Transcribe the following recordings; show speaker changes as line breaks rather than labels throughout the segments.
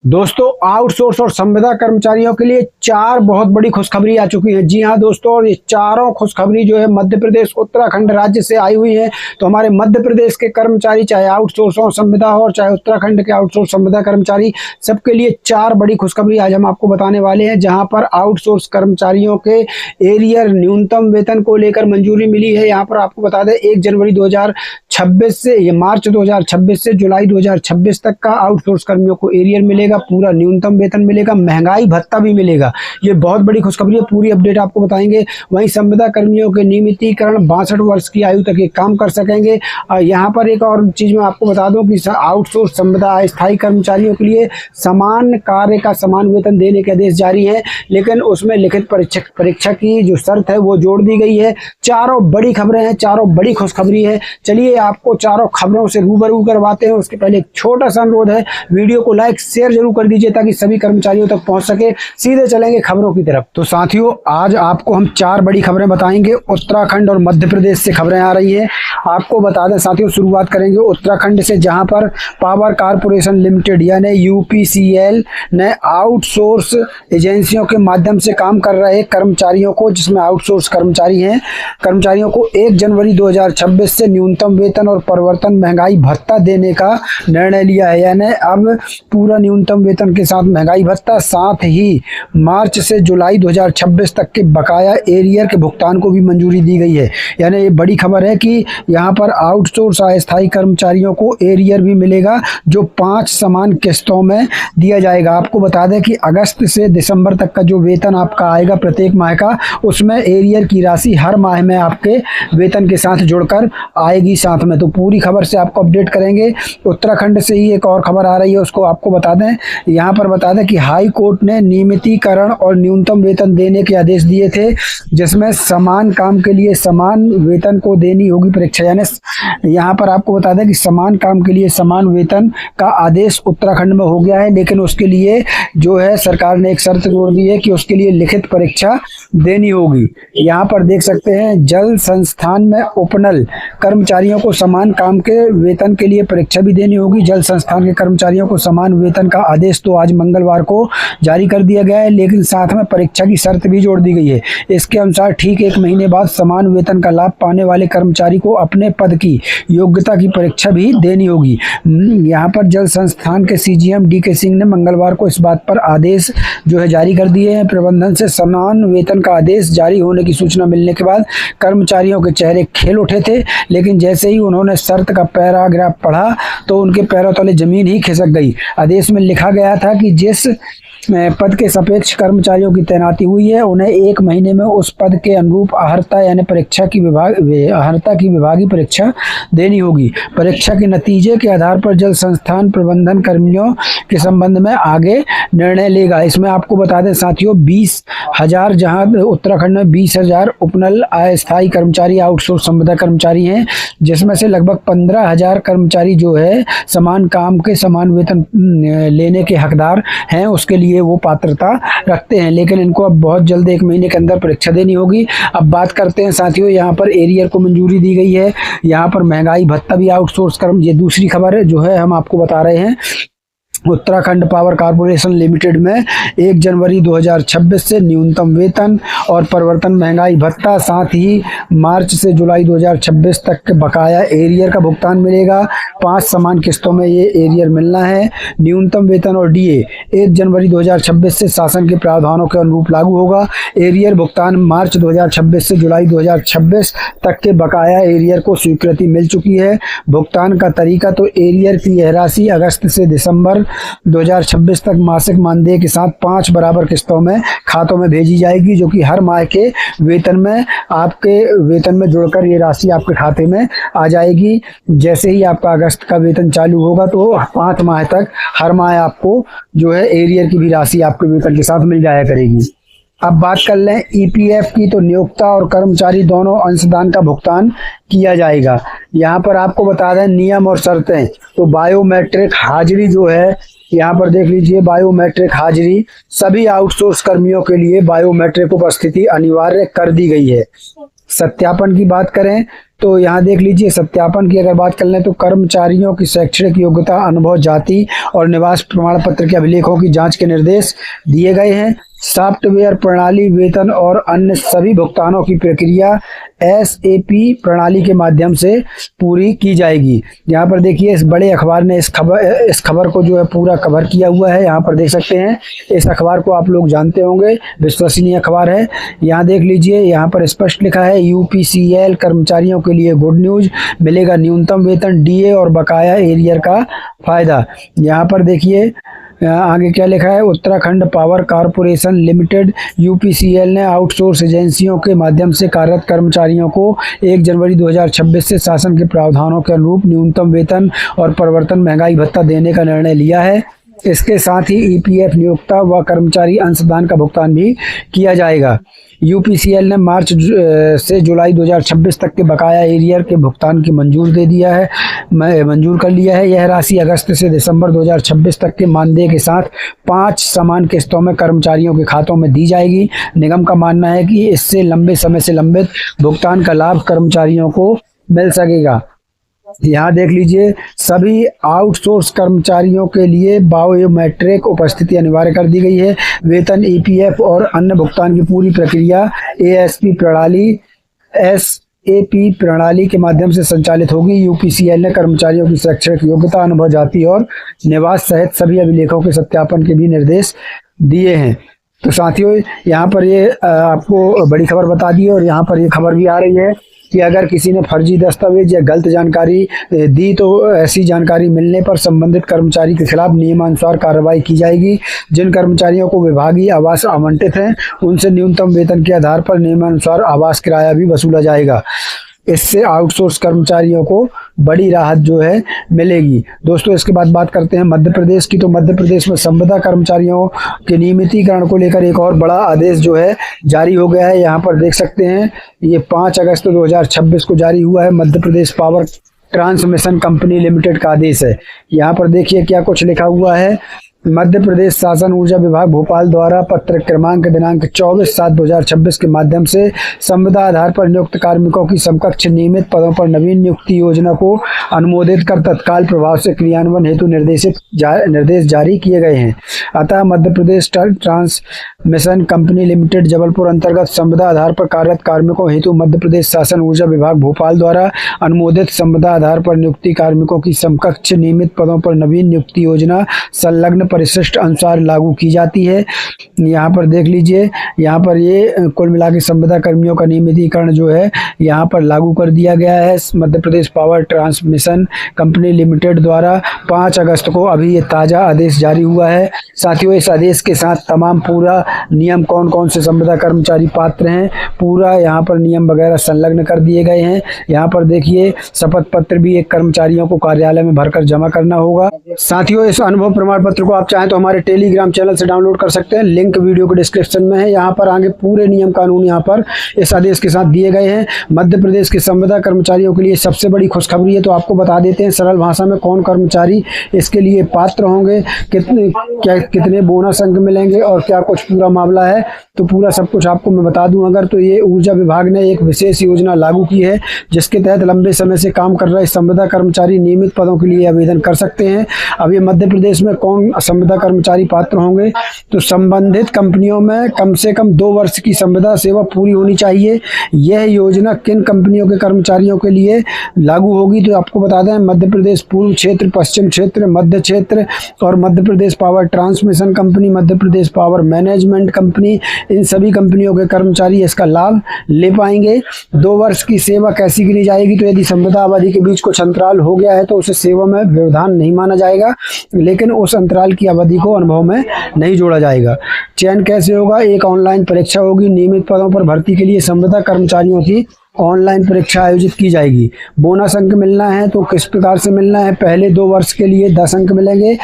दोस्तों, आउटसोर्स और संविदा कर्मचारियों के लिए चार बहुत बड़ी खुशखबरी आ चुकी है। जी हां दोस्तों, और ये चारों खुशखबरी जो है मध्य प्रदेश उत्तराखंड राज्य से आई हुई है। तो हमारे मध्य प्रदेश के कर्मचारी, चाहे आउटसोर्स हो संविदा हो और चाहे उत्तराखंड के आउटसोर्स संविदा कर्मचारी, सबके लिए चार बड़ी खुशखबरी आज हम आपको बताने वाले हैं। जहां पर आउटसोर्स कर्मचारियों के एरियर न्यूनतम वेतन को लेकर मंजूरी मिली है। यहाँ पर आपको बता दें 1 जनवरी 2026 से ये मार्च 2026 से जुलाई 2026 तक का आउटसोर्स कर्मियों को एरियर मिलेगा, पूरा न्यूनतम वेतन मिलेगा, महंगाई भत्ता भी मिलेगा। ये बहुत बड़ी खुशखबरी है, पूरी अपडेट आपको बताएंगे। वहीं संविदा कर्मियों के नियमितीकरण 62 वर्ष की आयु तक ये काम कर सकेंगे। यहाँ पर एक और चीज मैं आपको बता दूं कि आउटसोर्स संविदा अस्थायी कर्मचारियों के लिए समान कार्य का समान वेतन देने के आदेश जारी है, लेकिन उसमें लिखित परीक्षा की जो शर्त है वो जोड़ दी गई है। चारों बड़ी खबरें हैं, चारों बड़ी खुशखबरी है। चलिए आपको चारों खबरों से रूबरू करवाते हैं। उसके पहले एक छोटा सा अनुरोध है, वीडियो को लाइक शेयर जरूर कर दीजिए ताकि सभी कर्मचारियों तक पहुंच सके। सीधे चलेंगे खबरों की तरफ। तो साथियों, आज आपको हम चार बड़ी खबरें बताएंगे। उत्तराखंड और मध्य प्रदेश से खबरें आ रही है। आपको बता दें साथियों, शुरुआत करेंगे उत्तराखंड से, जहां पर पावर कारपोरेशन लिमिटेड यानी यूपीसीएल ने आउटसोर्स एजेंसियों के माध्यम से काम कर रहे कर्मचारियों को, जिसमें आउटसोर्स कर्मचारी हैं, कर्मचारियों को 1 जनवरी 2026 से न्यूनतम वेतन और परिवर्तन महंगाई भत्ता देने का निर्णय लिया है। यानी अब पूरा न्यूनतम वेतन के साथ महंगाई भत्ता, साथ ही मार्च से जुलाई 2026 तक के बकाया एरियर के भुगतान को भी मंजूरी दी गई है। यानी ये बड़ी खबर है कि यहाँ पर आउटसोर्स अस्थायी कर्मचारियों को एरियर भी मिलेगा, जो 5 समान किस्तों में दिया जाएगा। आपको बता दें कि अगस्त से दिसंबर तक का जो वेतन आपका आएगा प्रत्येक माह का, उसमें एरियर की राशि हर माह में आपके वेतन के साथ जुड़कर आएगी साथ में। तो पूरी खबर से आपको अपडेट करेंगे। उत्तराखंड से ही एक और खबर आ रही है, उसको आपको बता दें। यहाँ पर बता दें कि हाई कोर्ट ने नियमितीकरण और न्यूनतम वेतन देने के आदेश दिए थे, जिसमें समान काम के लिए समान वेतन को देनी होगी परीक्षा। यानी यहाँ पर आपको बता दें कि समान काम के लिए समान वेतन का आदेश उत्तराखंड में हो गया है, लेकिन उसके लिए जो है सरकार ने एक शर्त जोड़ दी है कि उसके लिए लिखित परीक्षा देनी होगी। यहाँ पर देख सकते हैं, जल संस्थान में उपनल कर्मचारियों को समान काम के वेतन के लिए परीक्षा भी देनी होगी। जल संस्थान के कर्मचारियों को समान वेतन का आदेश तो आज मंगलवार को जारी कर दिया गया है, लेकिन साथ में परीक्षा की शर्त भी जोड़ दी गई है। इसके अनुसार ठीक 1 महीने बाद समान वेतन का लाभ पाने वाले कर्मचारी को अपने पद की योग्यता की परीक्षा भी देनी होगी। यहाँ पर जल संस्थान के सीजीएम डीके सिंह ने मंगलवार को इस बात पर आदेश जो है जारी कर दिए हैं। प्रबंधन से समान वेतन का आदेश जारी होने की सूचना मिलने के बाद कर्मचारियों के चेहरे खिल उठे थे, लेकिन जैसे ही उन्होंने शर्त का पैराग्राफ पढ़ा तो उनके पैरों तले जमीन ही खिसक गई। आदेश में लिखा गया था कि जिस पद के सापेक्ष कर्मचारियों की तैनाती हुई है, उन्हें 1 महीने में उस पद के अनुरूप अहर्ता यानी परीक्षा की विभागीय परीक्षा देनी होगी। परीक्षा के नतीजे के आधार पर जल संस्थान प्रबंधन कर्मियों के संबंध में आगे निर्णय लेगा। इसमें आपको बता दें साथियों, 20,000 जहां उत्तराखंड में 20,000 उपनल अस्थायी कर्मचारी आउटसोर्स संविदा कर्मचारी हैं, जिसमें से लगभग 15,000 कर्मचारी जो है समान काम के समान वेतन लेने के हकदार हैं, उसके लिए वो पात्रता रखते हैं। लेकिन इनको अब बहुत जल्द 1 महीने के अंदर परीक्षा देनी होगी। अब बात करते हैं साथियों, यहाँ पर एरियर को मंजूरी दी गई है। यहाँ पर महंगाई भत्ता भी आउटसोर्स कर्म, ये दूसरी खबर है जो है हम आपको बता रहे हैं। उत्तराखंड पावर कारपोरेशन लिमिटेड में 1 जनवरी 2026 से न्यूनतम वेतन और परिवर्तन महंगाई भत्ता, साथ ही मार्च से जुलाई 2026 तक के बकाया एरियर का भुगतान मिलेगा। 5 समान किस्तों में ये एरियर मिलना है। न्यूनतम वेतन और डीए 1 जनवरी 2026 से शासन के प्रावधानों के अनुरूप लागू होगा। एरियर भुगतान मार्च 2026 से जुलाई 2026 तक के बकाया एरियर को स्वीकृति मिल चुकी है। भुगतान का तरीका, तो एरियर की यह राशि अगस्त से दिसंबर 2026 तक मासिक मानदेय के साथ 5 बराबर किस्तों में खातों में भेजी जाएगी, जो कि हर माह के वेतन में आपके वेतन में जुड़कर ये राशि आपके खाते में आ जाएगी। जैसे ही आपका अगस्त का वेतन चालू होगा तो 5 माह तक हर माह आपको जो है एरियर की भी राशि आपके वेतन के साथ मिल जाया करेगी। अब बात कर लें ईपीएफ की, तो नियोक्ता और कर्मचारी दोनों अंशदान का भुगतान किया जाएगा। यहाँ पर आपको बता दें नियम और शर्तें, तो बायोमेट्रिक हाजिरी जो है, यहाँ पर देख लीजिए, बायोमेट्रिक हाजिरी सभी आउटसोर्स कर्मियों के लिए बायोमेट्रिक उपस्थिति अनिवार्य कर दी गई है। सत्यापन की बात करें तो यहाँ देख लीजिए, सत्यापन की अगर बात कर लें तो कर्मचारियों की शैक्षणिक योग्यता, अनुभव, जाति और निवास प्रमाण पत्र के अभिलेखों की जांच के निर्देश दिए गए हैं। सॉफ्टवेयर प्रणाली, वेतन और अन्य सभी भुगतानों की प्रक्रिया SAP प्रणाली के माध्यम से पूरी की जाएगी। यहाँ पर देखिए, इस बड़े अखबार ने इस खबर को जो है पूरा कवर किया हुआ है। यहाँ पर देख सकते हैं, इस अखबार को आप लोग जानते होंगे, विश्वसनीय अखबार है। यहाँ देख लीजिए, यहाँ पर स्पष्ट लिखा है UPCL कर्मचारियों के लिए गुड न्यूज, मिलेगा न्यूनतम वेतन, DA और बकाया एरियर का फायदा। यहाँ पर देखिए आगे क्या लिखा है, Uttarakhand power corporation limited UPCL ने आउटसोर्स एजेंसियों के माध्यम से कार्यरत कर्मचारियों को 1 जनवरी 2026 से शासन के प्रावधानों के अनुरूप न्यूनतम वेतन और परिवर्तन महंगाई भत्ता देने का निर्णय लिया है। इसके साथ ही EPF नियोक्ता व कर्मचारी अंशदान का भुगतान भी किया जाएगा। UPCL ने मार्च से जुलाई 2026 तक के बकाया एरियर के भुगतान की मंजूर कर लिया है। यह राशि अगस्त से दिसंबर 2026 तक के मानदेय के साथ 5 समान किस्तों में कर्मचारियों के खातों में दी जाएगी। निगम का मानना है कि इससे लंबे समय से लंबित भुगतान का लाभ कर्मचारियों को मिल सकेगा। यहाँ देख लीजिए, सभी आउटसोर्स कर्मचारियों के लिए बायोमेट्रिक उपस्थिति अनिवार्य कर दी गई है। वेतन, EPF और अन्य भुगतान की पूरी प्रक्रिया SAP प्रणाली के माध्यम से संचालित होगी। UPCL ने कर्मचारियों की शैक्षणिक योग्यता, अनुभव, जाति और निवास सहित सभी अभिलेखों के सत्यापन के भी निर्देश दिए हैं। तो साथियों, यहाँ पर ये आपको बड़ी खबर बता दी, और यहाँ पर ये खबर भी आ रही है कि अगर किसी ने फर्जी दस्तावेज या गलत जानकारी दी तो ऐसी जानकारी मिलने पर संबंधित कर्मचारी के खिलाफ नियमानुसार कार्रवाई की जाएगी। जिन कर्मचारियों को विभागीय आवास आवंटित हैं, उनसे न्यूनतम वेतन के आधार पर नियमानुसार आवास किराया भी वसूला जाएगा। इससे आउटसोर्स कर्मचारियों को बड़ी राहत जो है मिलेगी। दोस्तों, इसके बाद बात करते हैं मध्य प्रदेश की। तो मध्य प्रदेश में संविदा कर्मचारियों के नियमितीकरण को लेकर एक और बड़ा आदेश जो है जारी हो गया है। यहाँ पर देख सकते हैं, ये 5 अगस्त 2026 को जारी हुआ है। Madhya Pradesh power transmission company limited का आदेश है। यहाँ पर देखिए क्या कुछ लिखा हुआ है। मध्य प्रदेश शासन ऊर्जा विभाग भोपाल द्वारा पत्र क्रमांक दिनांक 24/7/2026 के माध्यम से संविदा आधार पर नियुक्त कार्मिकों की समकक्ष नियमित पदों पर नवीन नियुक्ति योजना को अनुमोदित कर तत्काल प्रभाव से क्रियान्वयन हेतु निर्देश जारी किए गए हैं। अतः Madhya Pradesh transmission company limited Jabalpur अंतर्गत संविदा आधार पर कार्यरत कार्मिकों हेतु मध्य प्रदेश शासन ऊर्जा विभाग भोपाल द्वारा अनुमोदित संविदा आधार पर नियुक्ति कार्मिकों की समकक्ष नियमित पदों पर नवीन नियुक्ति योजना संलग्न परिशिष्ट अनुसार लागू की जाती है। यहाँ पर देख लीजिए, यहाँ पर ये कुल मिला के संविदा कर्मियों का नियमितीकरण जो है यहाँ पर लागू कर दिया गया है Madhya Pradesh power transmission company limited द्वारा 5 अगस्त को। अभी ये ताज़ा आदेश जारी हुआ है। साथियों, इस आदेश के साथ तमाम पूरा नियम, कौन कौन से संविदा कर्मचारी पात्र हैं, पूरा यहाँ पर नियम वगैरह संलग्न कर दिए गए हैं। यहाँ पर देखिए, शपथ पत्र भी एक कर्मचारियों को कार्यालय में भरकर जमा करना होगा। साथियों, इस अनुभव प्रमाण पत्र को आप चाहें तो हमारे टेलीग्राम चैनल से डाउनलोड कर सकते हैं। लिंक वीडियो के डिस्क्रिप्शन में है। यहाँ पर आगे पूरे नियम कानून यहाँ पर इस आदेश के साथ दिए गए हैं। मध्य प्रदेश के संविदा कर्मचारियों के लिए सबसे बड़ी खुशखबरी है। तो आपको बता देते हैं सरल भाषा में कौन कर्मचारी इसके लिए पात्र होंगे, कितने बोनस अंक मिलेंगे और क्या कुछ पूरा मामला है। तो पूरा सब कुछ आपको मैं बता दूं। अगर तो ये ऊर्जा विभाग ने एक विशेष योजना लागू की है जिसके तहत लंबे समय से काम कर रहे संविदा कर्मचारी नियमित पदों के लिए आवेदन कर सकते हैं। अब ये मध्य प्रदेश में कौन संविदा कर्मचारी पात्र होंगे, तो संबंधित कंपनियों में कम से कम 2 वर्ष की संविदा सेवा पूरी होनी चाहिए। यह योजना किन कंपनियों के कर्मचारियों के लिए लागू होगी, तो आपको बता दें मध्य प्रदेश पूर्व क्षेत्र, पश्चिम क्षेत्र, मध्य क्षेत्र और Madhya Pradesh power transmission company, Madhya Pradesh power management company, इन सभी कंपनियों के कर्मचारी इसका लाभ ले पाएंगे। 2 वर्ष की सेवा कैसी गिनी जाएगी, तो यदि संविदा अवधि के बीच कुछ अंतराल हो गया है तो उसे सेवा में व्यवधान नहीं माना जाएगा, लेकिन उस अंतराल की अवधि को अनुभव में नहीं जोड़ा जाएगा। चयन कैसे होगा, एक ऑनलाइन परीक्षा होगी। नियमित पदों पर भर्ती के लिए संविदा कर्मचारियों की ऑनलाइन परीक्षा आयोजित की जाएगी। बोनस अंक मिलना है तो किस प्रकार से मिलना है, पहले 2 वर्ष के लिए 10 अंक मिलेंगे,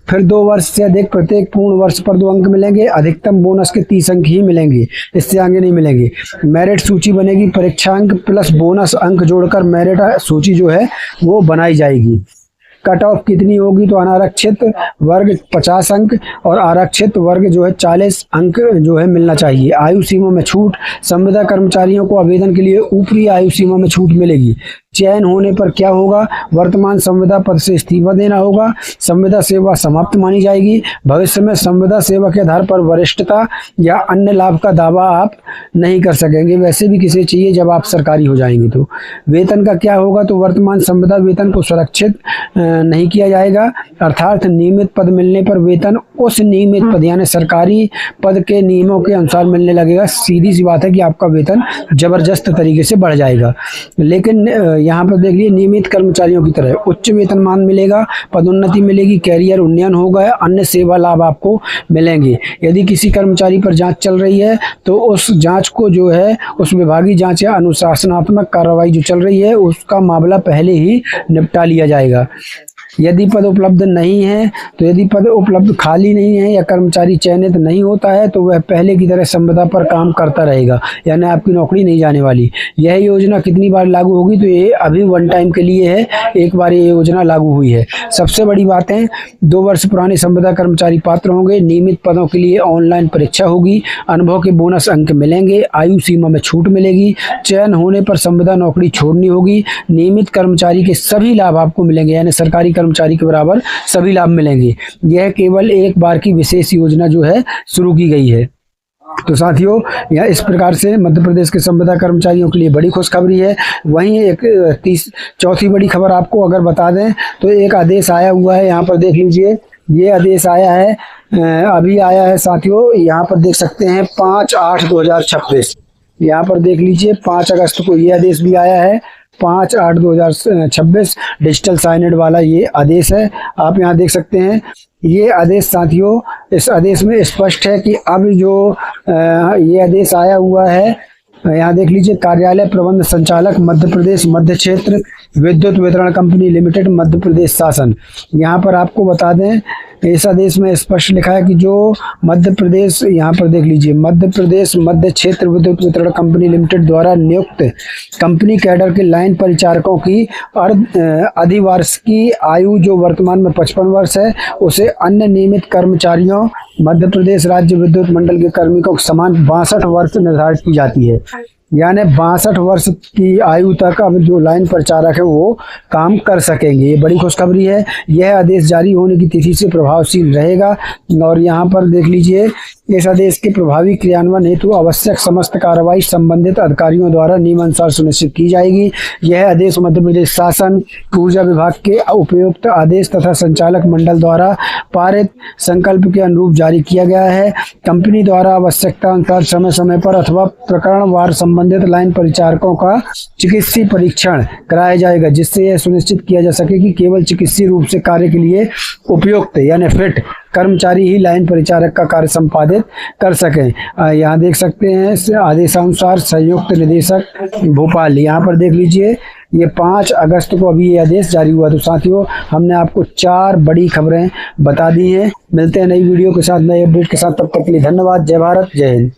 फिर 2 वर्ष से अधिक प्रत्येक पूर्ण वर्ष पर 2 अंक मिलेंगे। अधिकतम बोनस के 30 अंक ही मिलेंगे, इससे आगे नहीं मिलेंगे। मेरिट सूची बनेगी, परीक्षा अंक प्लस बोनस अंक जोड़कर मेरिट सूची जो है वो बनाई जाएगी। कट ऑफ कितनी होगी, तो अनारक्षित वर्ग 50 अंक और आरक्षित वर्ग जो है 40 अंक जो है मिलना चाहिए। आयु सीमा में छूट, संविदा कर्मचारियों को आवेदन के लिए ऊपरी आयु सीमा में छूट मिलेगी। चयन होने पर क्या होगा, वर्तमान संविदा पद से इस्तीफा देना होगा, संविदा सेवा समाप्त मानी जाएगी। भविष्य में संविदा सेवा के आधार पर वरिष्ठता या अन्य लाभ का दावा आप नहीं कर सकेंगे, वैसे भी किसे चाहिए जब आप सरकारी हो जाएंगे। तो वेतन का क्या होगा, तो वर्तमान संविदा वेतन को सुरक्षित नहीं किया जाएगा, अर्थात नियमित पद मिलने पर वेतन उस नियमित पद यानी सरकारी पद के नियमों के अनुसार मिलने लगेगा। सीधी सी बात है कि आपका वेतन जबरदस्त तरीके से बढ़ जाएगा। लेकिन यहाँ पर देख लीजिए, नियमित कर्मचारियों की तरह उच्च वेतनमान मिलेगा, पदोन्नति मिलेगी, कैरियर उन्नयन होगा, अन्य सेवा लाभ आपको मिलेंगे। यदि किसी कर्मचारी पर जांच चल रही है तो उस जांच को जो है, उस विभागीय जांच या अनुशासनात्मक कार्रवाई जो चल रही है उसका मामला पहले ही निपटा लिया जाएगा। यदि पद उपलब्ध नहीं है, तो यदि पद उपलब्ध खाली नहीं है या कर्मचारी चयनित नहीं होता है तो वह पहले की तरह संविदा पर काम करता रहेगा, यानी आपकी नौकरी नहीं जाने वाली। यह योजना कितनी बार लागू होगी, तो ये अभी वन टाइम के लिए है, एक बार ये योजना लागू हुई है। सबसे बड़ी बात है, 2 वर्ष पुराने संविदा कर्मचारी पात्र होंगे, नियमित पदों के लिए ऑनलाइन परीक्षा होगी, अनुभव के बोनस अंक मिलेंगे, आयु सीमा में छूट मिलेगी, चयन होने पर संविदा नौकरी छोड़नी होगी, नियमित कर्मचारी के सभी लाभ आपको मिलेंगे, यानी सरकारी कर्मचारी के बराबर सभी लाभ मिलेंगे। यह केवल एक बार की विशेष योजना जो है शुरू की गई है। तो साथियों, यह इस प्रकार से मध्य प्रदेश के संविदा कर्मचारियों के लिए बड़ी खुशखबरी है। वहीं एक चौथी बड़ी खबर आपको अगर बता दें तो एक आदेश आया हुआ है, यहाँ पर देख लीजिए, ये आदेश आया है, अभी आया है साथियों, यहाँ पर देख सकते हैं 5/8/2026, यहाँ पर देख लीजिए 5 अगस्त को ये आदेश भी आया है, 5/8/2026 डिजिटल साइनेड वाला ये आदेश है, आप यहाँ देख सकते हैं। ये आदेश साथियों, इस आदेश में स्पष्ट है कि अब जो ये आदेश आया हुआ है, यहाँ देख लीजिए, कार्यालय प्रबंध संचालक मध्य प्रदेश मध्य क्षेत्र विद्युत वितरण कंपनी लिमिटेड मध्य प्रदेश शासन। यहाँ पर आपको बता दें, इस आदेश में स्पष्ट लिखा है कि जो मध्य प्रदेश, यहाँ पर देख लीजिए, मध्य प्रदेश मध्य क्षेत्र विद्युत वितरण कंपनी लिमिटेड द्वारा नियुक्त कंपनी कैडर के लाइन परिचारकों की अधिवार्षिकी आयु जो वर्तमान में 55 वर्ष है, उसे अन्य नियमित कर्मचारियों मध्य प्रदेश राज्य विद्युत मंडल के कार्मिकों के समान 62 वर्ष निर्धारित की जाती है। यानी 62 वर्ष की आयु तक अब जो लाइन परिचारक है वो काम कर सकेंगे। ये बड़ी खुशखबरी है। यह आदेश जारी होने की तिथि से प्रभावशील रहेगा और यहाँ पर देख लीजिए, इस आदेश के प्रभावी क्रियान्वयन हेतु आवश्यक समस्त कार्रवाई संबंधित अधिकारियों द्वारा नियमानुसार सुनिश्चित की जाएगी। यह आदेश मध्य प्रदेश शासन, ऊर्जा विभाग के उपयुक्त आदेश तथा संचालक मंडल द्वारा पारित संकल्प के अनुरूप जारी किया गया है। कंपनी द्वारा आवश्यकता अनुसार समय समय पर अथवा प्रकरणवार संबंधित लाइन परिचारकों का चिकित्सीय परीक्षण कराया जाएगा, जिससे यह सुनिश्चित किया जा सके कि केवल चिकित्सीय रूप से कार्य के लिए उपयुक्त यानी फिट कर्मचारी ही लाइन परिचारक का कार्य संपादित कर सकें। यहाँ देख सकते हैं आदेशानुसार संयुक्त निदेशक भोपाल, यहाँ पर देख लीजिए, ये 5 अगस्त को अभी ये आदेश जारी हुआ। तो साथियों, हमने आपको 4 बड़ी खबरें बता दी हैं। मिलते हैं नई वीडियो के साथ, नए अपडेट के साथ, तब तक के लिए धन्यवाद। जय भारत, जय हिंद।